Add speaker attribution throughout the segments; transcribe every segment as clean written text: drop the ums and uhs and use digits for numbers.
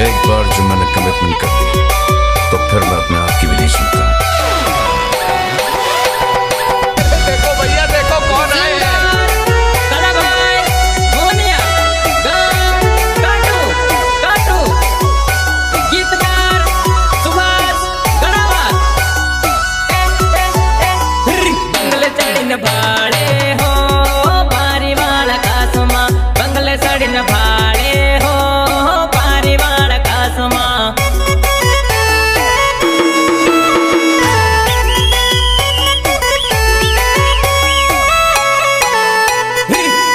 Speaker 1: एक बार जो मैंने कमिटमेंट कर दी तो फिर मैं अपने आप की भी नहीं सुनता।
Speaker 2: देखो भैया, देखो कौन आए हैं।
Speaker 3: भाड़े हो पारी वाला कासमा, बंगले सड़िन भाड़े हो पारी वाला कासमा।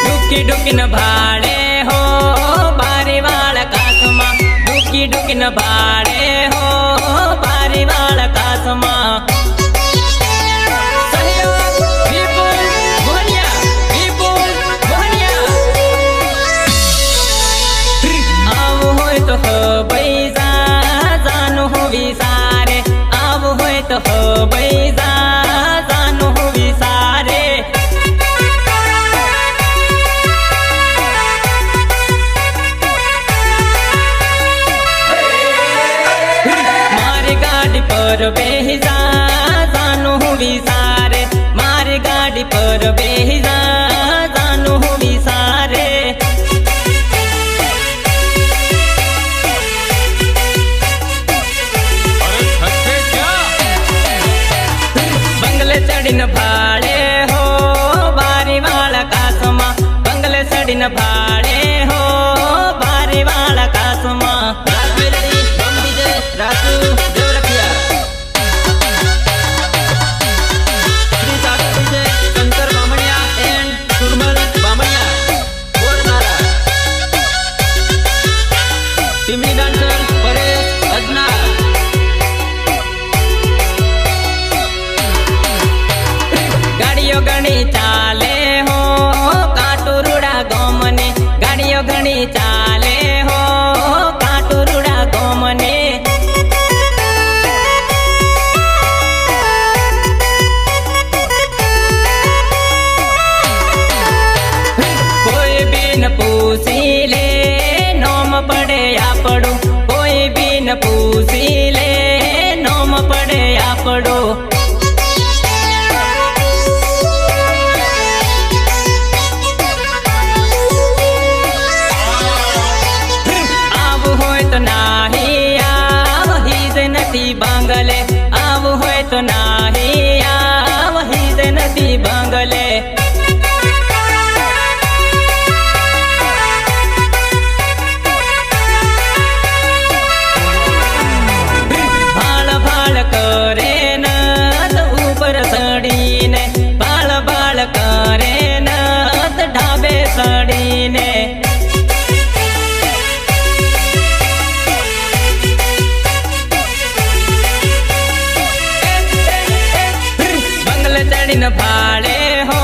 Speaker 3: डुकी डुकिन भाड़े हो पारी वाला कासमा, डुकी डुकिन भाड़े हो पारी वाला कासमा। हो बैजा जानु हो विसारे, अब होय तो हो बैजा जानु हो विसारे। मारी गाड़ी पर बेजा जानु हो विसारे, मारी गाड़ी पर बेजा जानु हो विसारे। सड़िन भाड़े हो बारी वाला कासमा, बंगले सड़िन भाड़े हो बारी वाला कासमा। शंकर बामणिया एंड सुरमल बामणिया टीमी डांसर परेश अदना। गाड़ियों घनी चाले हो काटुरुड़ा गोमने, गाड़ियों घनी चाले हो काटुरुड़ा गोमने। कोई भी न पूछी ले नोम पड़े या पड़ो, कोई भी न पूछी ले नोम पड़े या पड़ो। बांगले अब होय तो नाही आव ही दे नदी बांगले। भाल भाल करे न तो ऊपर सड़ी ने, भाल भाल करे न तो ढाबे सड़ी ने। सड़िन भाड़े हो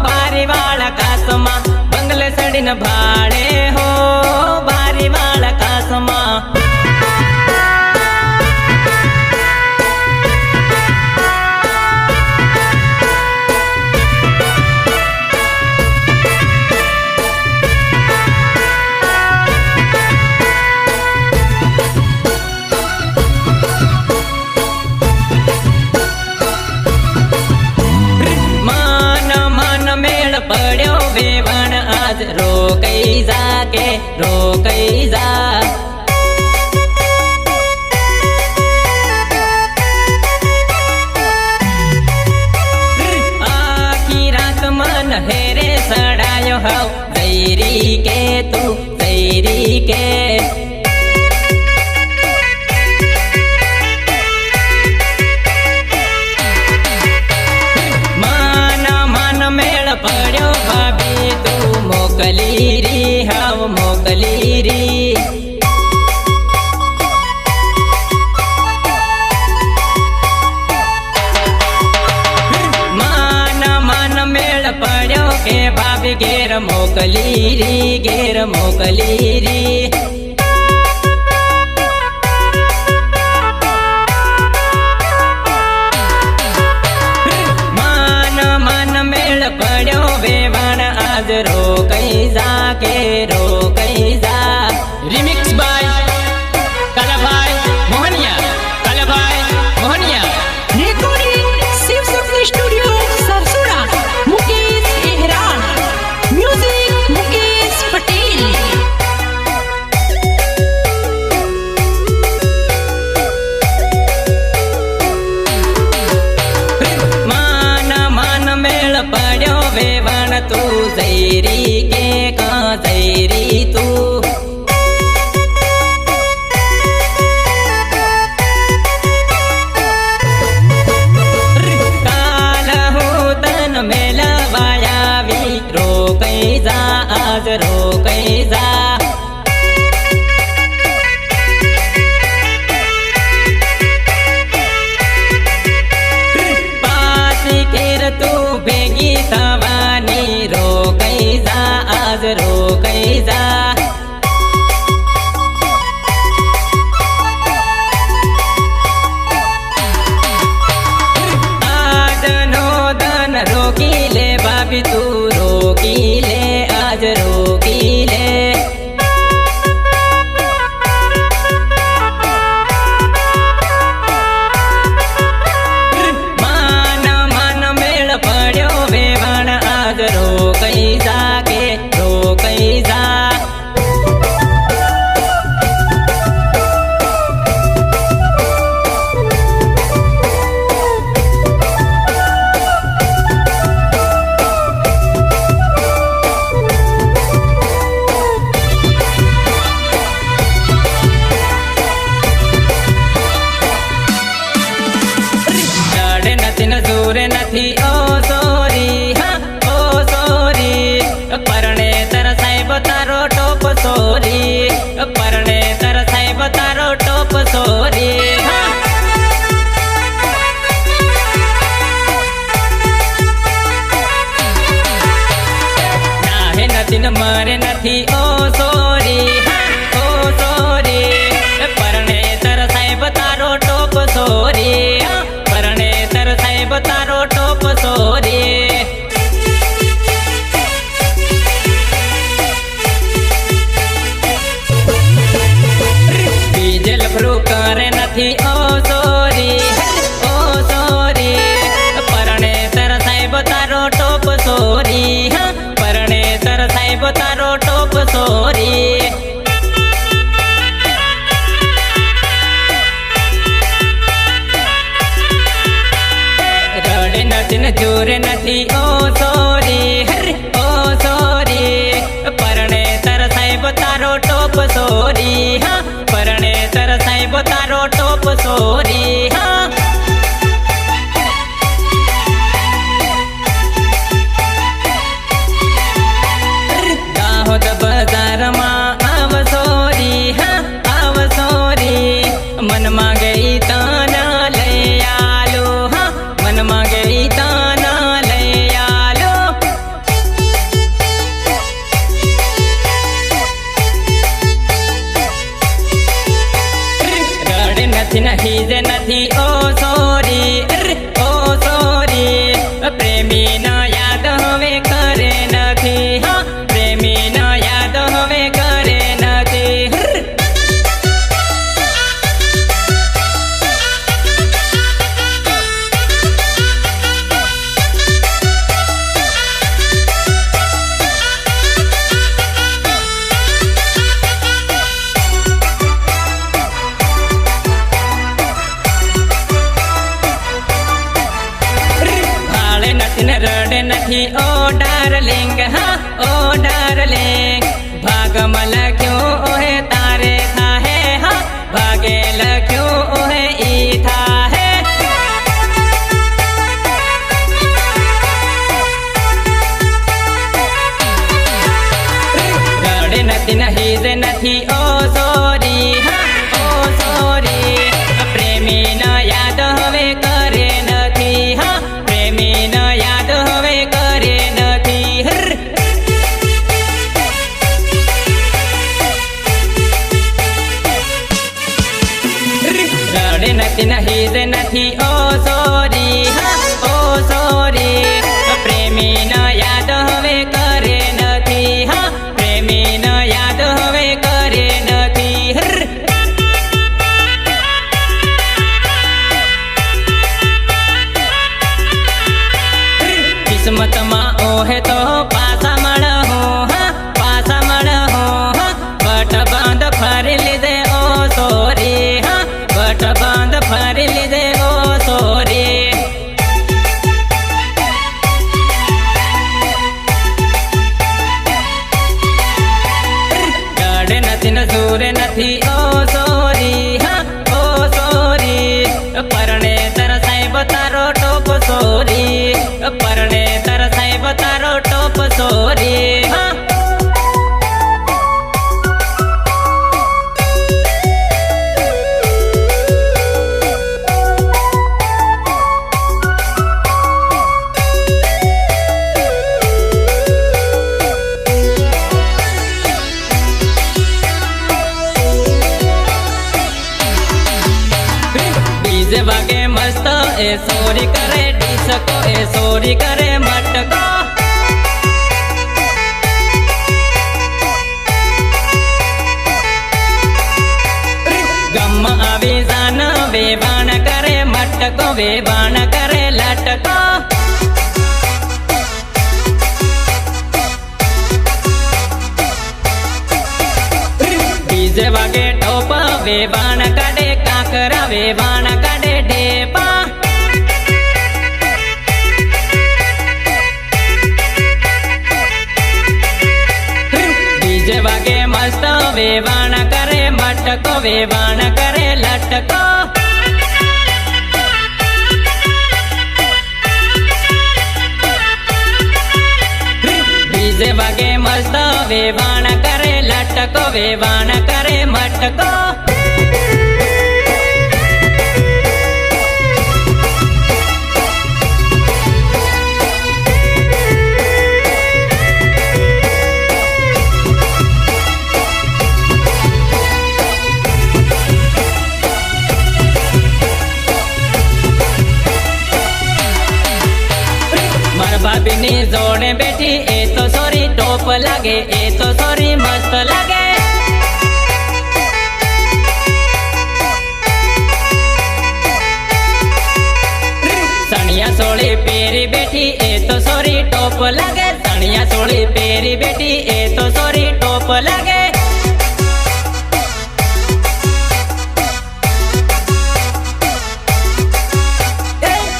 Speaker 3: बारी वाला कासमा, बंगले सड़िन भाड़े हो बारी वाला कासमा। पड़ो बेवन आज रोकई जाके रोकई जा। आखी रात मन हेरे सड़ायो हाउ दैरी के तू दैरी के। पड़ो भाभी तू मोकली री हाव मोकली री। मान मान मेल पड़ो के भाभी घेर मोकली री घेर मोकली री। पड़ो बेवन आज रोकई जा के रोकई जा। रिमिक्स बाय રોકાઈ જા પાછી કેર તું ભેગી થવાની રોકાઈ જા આજ રોકાઈ જા रोकी ले भाभी तू रोकी ले आज रोकी ले मान मान मेल पड़ो वेवण आज रोकई जा के रोकई जा सूर्य नहीं ओ सोरी हाँ ओ सोरी परणे तर साहेब तारो टोप सोरी परणे तर साहेब तारो टोप सोरी हाँ नाहे नथी न मरे नहीं ओ सोरी हाँ ओ सोरी परणे तर साहेब तारो टोप सोरी हाँ साहेब तारो टोप सोरी डीजल फ्रू करे नहीं ओ सोरी परणे तर साहेब तारो टोप सोरी हाँ परणे तर साहेब तारो टोप सोरी न जोर नहीं ओ सोरी हरे ओ सोरी परणे तर साहेब तारो टोप सोरी हाँ परणे तर साहेब तारो टोप सोरी हाँ दाहोद बाजार में आव सोरी हाँ आव सोरी मन में गई ताना ले आलो हाँ मन में गई ताना ले आलो रड़ नहीं नहीं जे नहीं ओ सोरी ओ सोरी प्रेमी न याद हवे करे नहीं हाँ प्रेमी न याद हवे करे नहीं रड़ नहीं ओ डार्लिंग हाँ ओ डार्लिंग भाग मल क्यों ओहे तारे था है हाँ भागे ल क्यों ओहे ई था है रड़ नहीं नहीं जे नहीं ओ सोरी हाँ ओ सोरी प्रेमी न याद हवे करे नहीं हाँ प्रेमी न याद हवे करे नहीं रड़ नहीं नहीं जे नहीं ओ सोरी हाँ ओ सोरी प्रेमी न याद हवे करे नहीं हाँ प्रेमी न याद हवे करे नहीं किस्मत में ओहे तो पासा मड़ हो हाँ पासा मड़ हो हाँ बट बंद फर लीजे ओ सोरी हाँ बट बंद फर लीजे ओ सोरी डर नहीं न सूर नहीं ओ सोरी हाँ ओ सोरी परणे तर साहेब तारो टोप सोरी परणे तर साहेब तारो टोप सोरी हाँ डीजे वागे मस्त ए सोरी करे डिस्को ए सोरी करे मटको गम आवी जान वेवाण करे मटको वेवाण करे लटको डीजे वागे टोपा वेवाण काढे काकरा वेवाण काढे ढेपा डीजे वागे मस्त वेवाण करे मटको वेवाण करे लटको डीजे वागे मस्त वेवाण करे लटको वेवाण करे मटको भाभी ने जोड़े बैठी ए तो सोरी टोप लगे ए तो सोरी मस्त लगे सनिया सोली पेरी बैठी ए तो सोरी टोप लगे सनिया सोली पेरी बैठी ए तो सोरी टोप लगे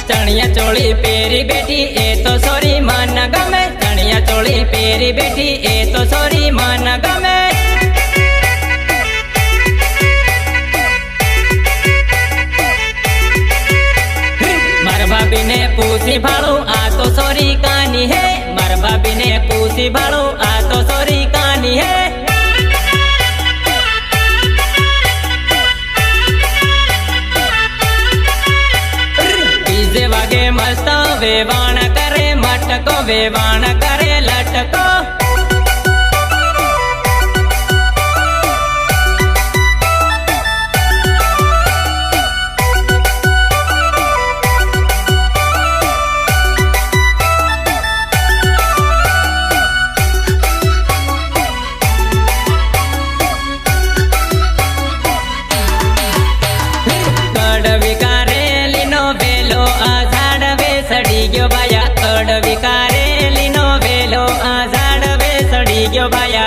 Speaker 3: चनिया चोली पेरी बैठी ए तो सोरी मन गमे चनिया चोली पेरी बैठी ए तो सोरी मन गमे मार भाभी ने पूछी भाड़ू आ तो सोरी कानी है मार भाभी ने पूछी भाड़ू आ तो सोरी कानी है डीजे वागे मस्त वेवाण करे मटको वेवाण करे लटको सड़ी गयो भाया अड़वी कारेली नो वेलो आ झाड़वे सड़ी गयो भाया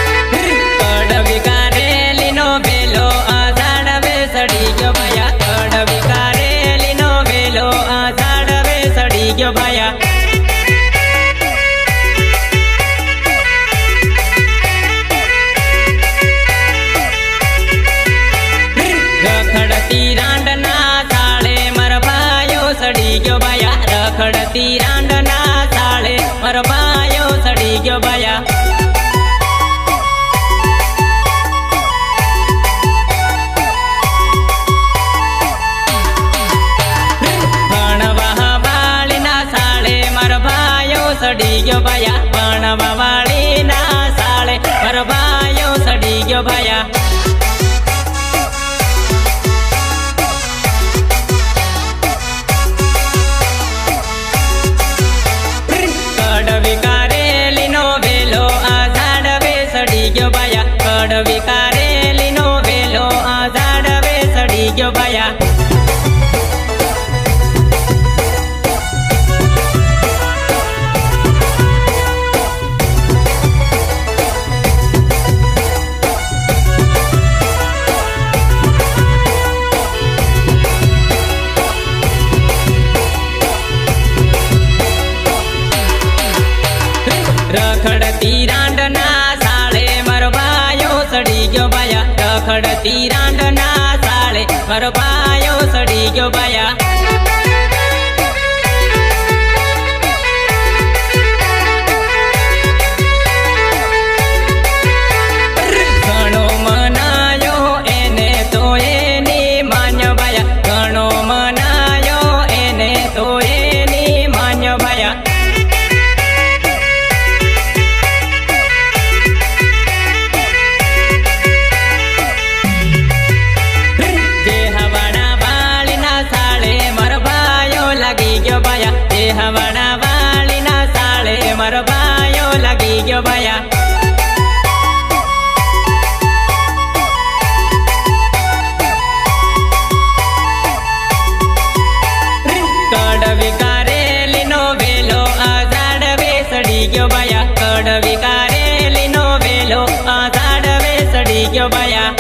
Speaker 3: अड़वी कारेली नो वेलो आ झाड़वे सड़ी गयो भाया अड़वी कारेली नो वेलो आ झाड़वे सड़ी गयो भाया रखड़ती रांडना साले मर भायो सड़ी गयो भाया रखड़ती रांडना साले मर भायो सड़ी गयो भाया भणवा वालीना साले मर भायो सड़ी गयो भाया भणवा वालीना साले मर भायो सड़ी गयो भाया अड़वी कारेली नो वेलो आ झाड़वे सड़ी गयो भाया अड़वी कारेली नो वेलो आ झाड़वे सड़ी गयो भाया रखड़ती रांडना साले मर भायो सड़ी गयो भाया रखड़ती रांडना साले मर भायो सड़ी गयो भाया घणो मनायो एने तो एनी मान्य भाया घणो मनायो एने तो एनी मान्य भाया ગયો ભાયા કડવી કારેલીનો વેલો આઝાડ વેસડી ગયો ભાયા કડવી કારેલીનો વેલો આઝાડ વેસડી ગયો ભાયા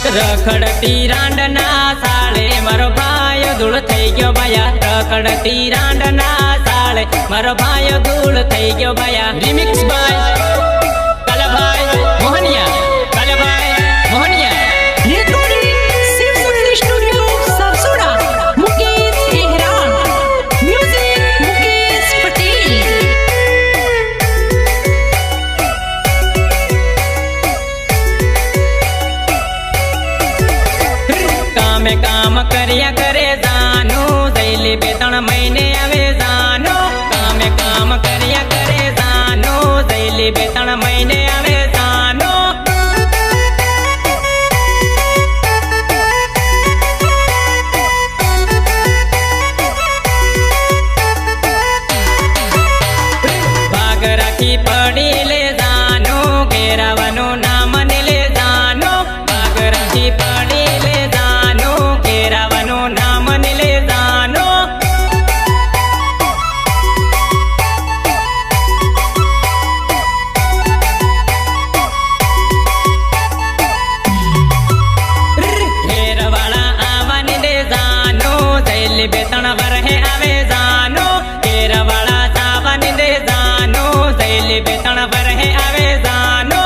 Speaker 3: રખડતી રાંડના સાળે મારો ભાઈ ધૂળ થઈ ગયો ભાયા રખડતી રાંડના સાળે મારો ભાઈ ધૂળ થઈ ગયો ભાયા remix by Kalabhai Mohaniya Kalabhai Mohaniya
Speaker 4: Recording Shiv Shakti Studio, Sarsoda. Mukesh Ehran. Music Mukesh Patel.
Speaker 3: કામે કામ કર્યા કરે જાનું જઈલી બે ત્રણ મહિને આવે જાનો કામે કામ કર્યા કરે જાનું જઈલી બે ત્રણ મહિને આવે જાનો ભાગ રાખી પડી લે જાનો ઘેરાવાનું નામ ને લે જાનો ભાગ રાખી પડી લે જાનો ઘેરાવાનું નામ ને લે જાનો ઘેરવાળા આવવાની દે જાનો જઈલી બે ત્રણ વરહે આવે જાનો ઘેરવાળા આવવાની દે જાનો જઈલી બે ત્રણ વરહે આવે જાનો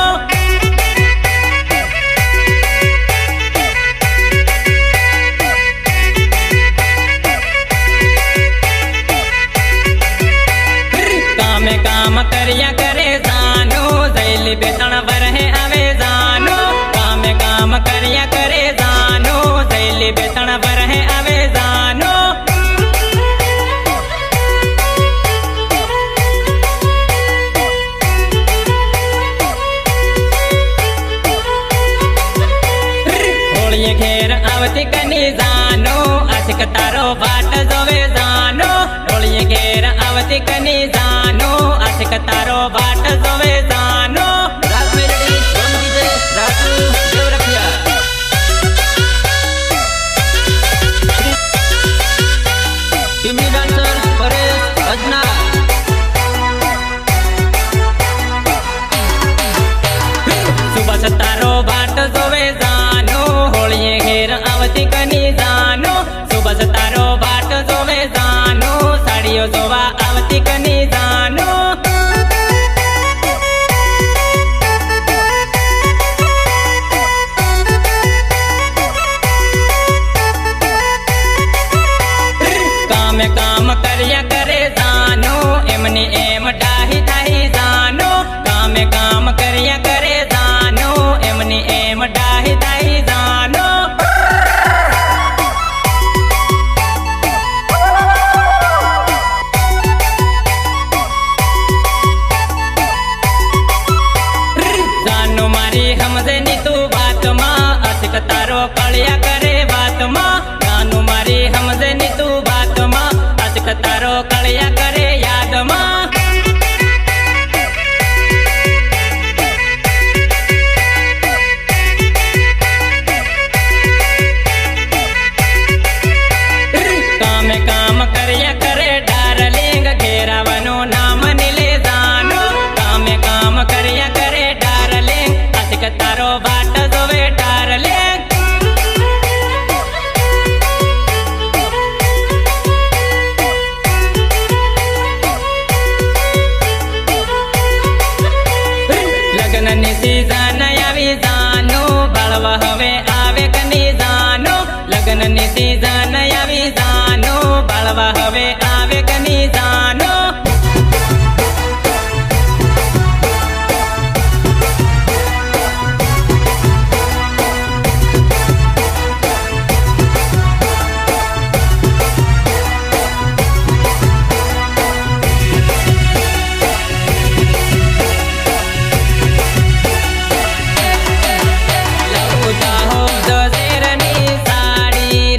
Speaker 3: કામે કામ કર્યા કરે જાનો જઈલી બે ત્રણ વરહે આવે જાનો કામે કામ કર્યા કરે જાનો જઈલી બે ત્રણ વરહે આવે જાનો હોળીએ ઘેર આવતી કની જાનો આશિક તારો વાટ જોવે જાનો હોળીએ ઘેર આવતી કની જાનો આશિક તારો વાટ જોવે જાનો રાગ મેલડી રમ દીજે રાજુ દેવ રખિયા ટીમી ડાન્સર પરેશ અજના સુબહ તારો વાટ જોવે જાનો હોળીએ ઘેર આવતી કની જાનો સુબહ તારો વાટ જોવે જાનો સાડીઓ જોવા આવતી કની જાનો કામે કામ કર્યા કરે જાનો એમની એમ ડાહી થાહી જાનો કામે કામ કર્યા કરે જાનો એમની એમ ડાહી થાહી જાનો જાનો મારી સમજે ની તું વાતમાં અસિક તારો કળિયા કરે વાતમાં જાનો મારી સમજે ની તું વાતમાં અસિક તારો કળિયા કરે યાદમાં કામે કામ કર્યા કરે ડાર્લિંગ ઘેરાવાનું નામ ને લે જાનો કામે કામ કર્યા કરે ડાર્લિંગ આશિક તારો વાટ જોવે ડાર્લિંગ લગ્નની સીઝન આવી જાનો બાળવા હવે આવે કની જાનો લગ્નની સીઝન આવી જાનો બાળવા હવે આવે કની જાનો લઉ જાહો જઝેરની સાડી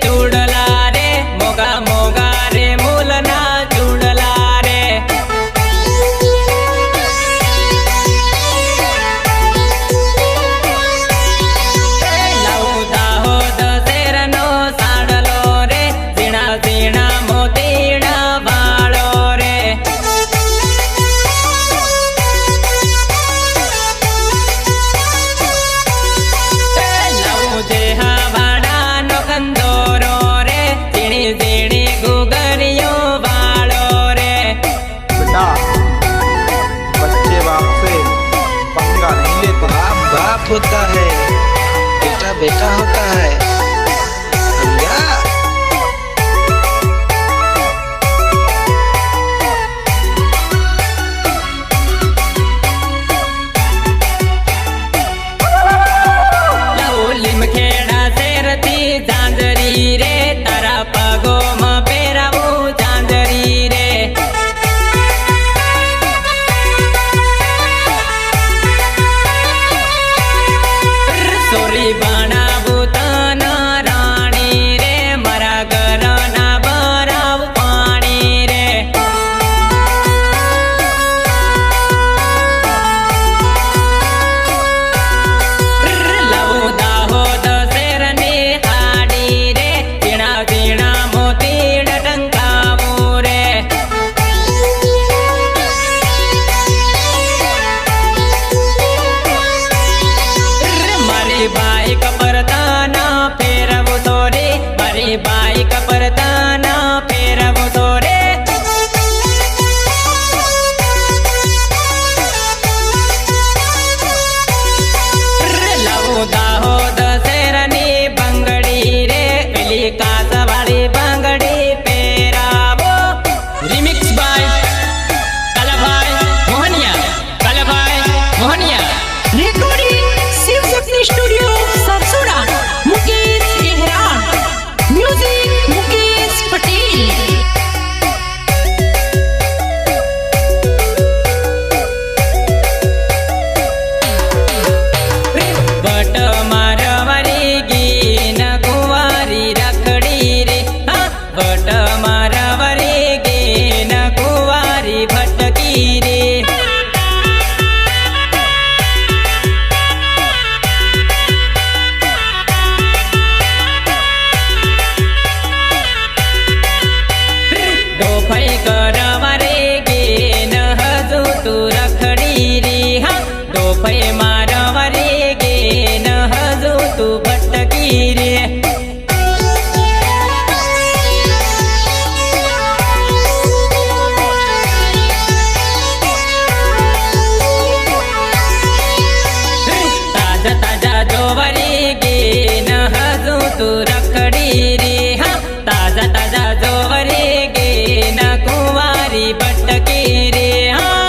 Speaker 3: चूडला रे मोगा मोगा रे मूलना चूडला रे लावता हो दशेरनो साडलो रे झीणा झीणा मोतीडा बाळो रे लावजे हवाडानो कंदोरो रे झीणी झीणी गुगरियो बाळो रे
Speaker 5: बेटा बच्चे बाप से पंगा नहीं लेते।
Speaker 2: बाप बाप होता है, बेटा बेटा होता है। समझा?
Speaker 3: लवलीम खेड़ा शेरती झांझरी रे तारा पगो म पेरावू झांझरी रे सोरी बनावू तना राणी रे मरा घरना भराव पाणी रे लावदा हो दशेरने हाडी रे झीणा झीणा मोतीड टंकावू रे मारी बाईक परताना फेरवू तो रे मारी बाईक परताना फेरवू तो रे लावदा हो दशेरनी बंगड़ी रे पेली कासवाड़ी बंगड़ी पेरावो remix by Kalbhai Mohaniya Kalbhai Mohaniya
Speaker 4: recording Shiv Shakti studio Sarsoda Mukesh एहरान म्यूजिक मुकेश पटेल
Speaker 3: बट मारवारी गीन कुंवारी रखड़ी रे हाँ बट मारवारी गीन कुंवारी भटकी रे डोफई करवारे गीन हजू तू रखड़ी रे हाँ डोफई मारवारी गीन हजू तू भटकी रे ताजा ताजा जोवरी गीन हजू तू रखड़ी रे हाँ ताजा ताजा जोवरी गीन कुंवारी भटकी रे हाँ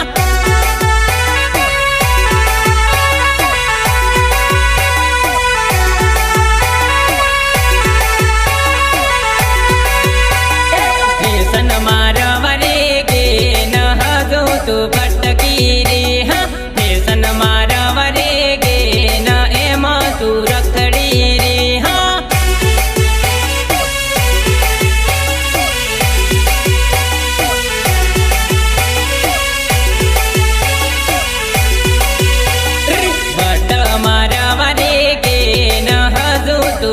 Speaker 3: फेसन मारवारी गीन हजू तू भटकी रे हाँ फेसन मारवारी गीन एमा तू रखड़ी रे हाँ बट मारवारी गीन हजू तू